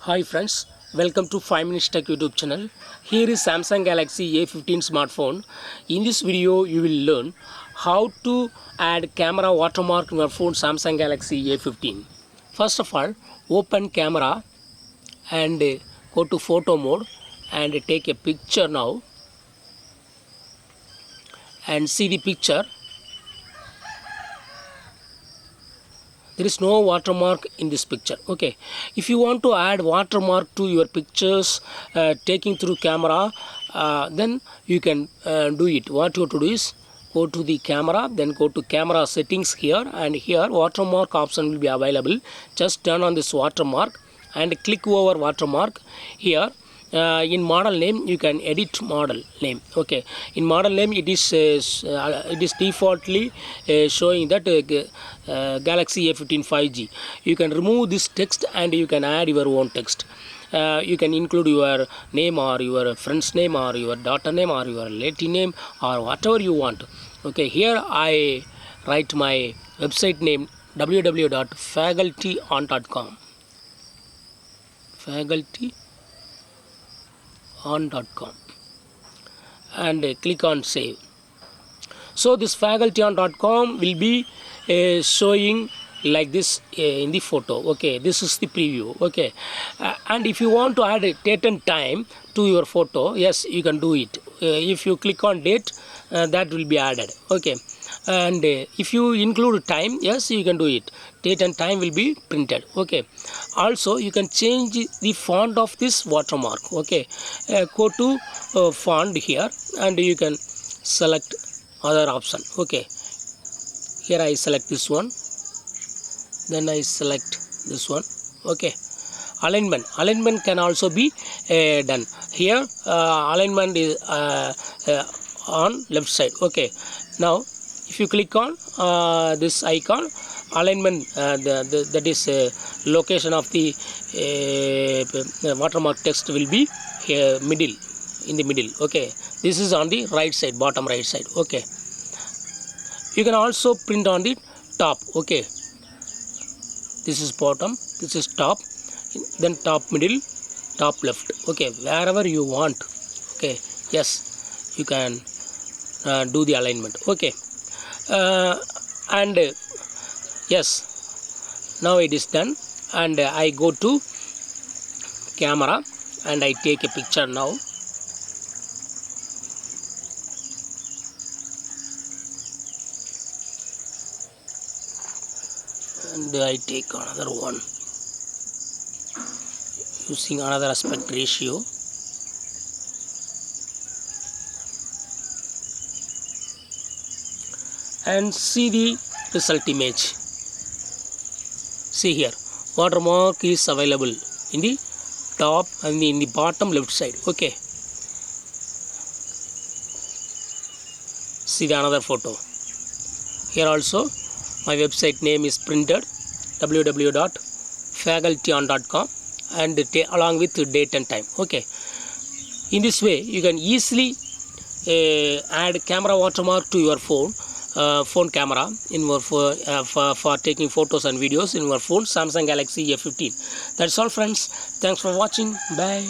Hi friends, welcome to 5 Minutes Tech YouTube channel. Here is Samsung Galaxy A15 smartphone. In this video, you will learn how to add camera watermark in your phone Samsung Galaxy A15. First of all, open camera and go to photo mode and take a picture now and see the picture. There is no watermark in this picture. Okay, if you want to add watermark to your pictures taking through camera, then you can do it. What you have to do is go to the camera, then go to camera settings here, and here watermark option will be available. Just turn on this watermark and click over watermark. Here in model name you can edit model name. Okay, in model name it is defaultly showing that Galaxy A15 5G. You can remove this text and you can add your own text. You can include your name or your friend's name or your daughter name or your lady name or whatever you want. Okay, here I write my website name www.facultyon.com. facultyon.com and click on save. So this facultyon.com will be showing like this in the photo. Okay, this is the preview. Okay, and if you want to add a date and time to your photo, yes, you can do it. If you click on date, that will be added. Okay, and if you include time, yes, you can do it. Date and time will be printed. Okay, also you can change the font of this watermark. Okay, go to font here and you can select other option. Okay, here I select this one, then I select this one. Okay, alignment can also be done here. Alignment is on left side. Okay, now if you click on this icon, alignment, that is location of the watermark text will be here in the middle. Okay, this is on the right side, bottom right side. Okay, you can also print on the top. Okay, this is bottom, this is top, then top middle, top left. Okay, wherever you want. Okay, yes, you can do the alignment. Okay, and yes, now it is done, and I go to camera and I take a picture now. And I take another one using another aspect ratio. And see the result image. See here, watermark is available in the top and in the bottom left side. Okay, see the another photo. Here also my website name is printed, www.facultyon.com, and along with date and time. Okay, in this way you can easily add camera watermark to your phone camera in your for taking photos and videos in your phone Samsung Galaxy A15. That's all friends. Thanks for watching. Bye.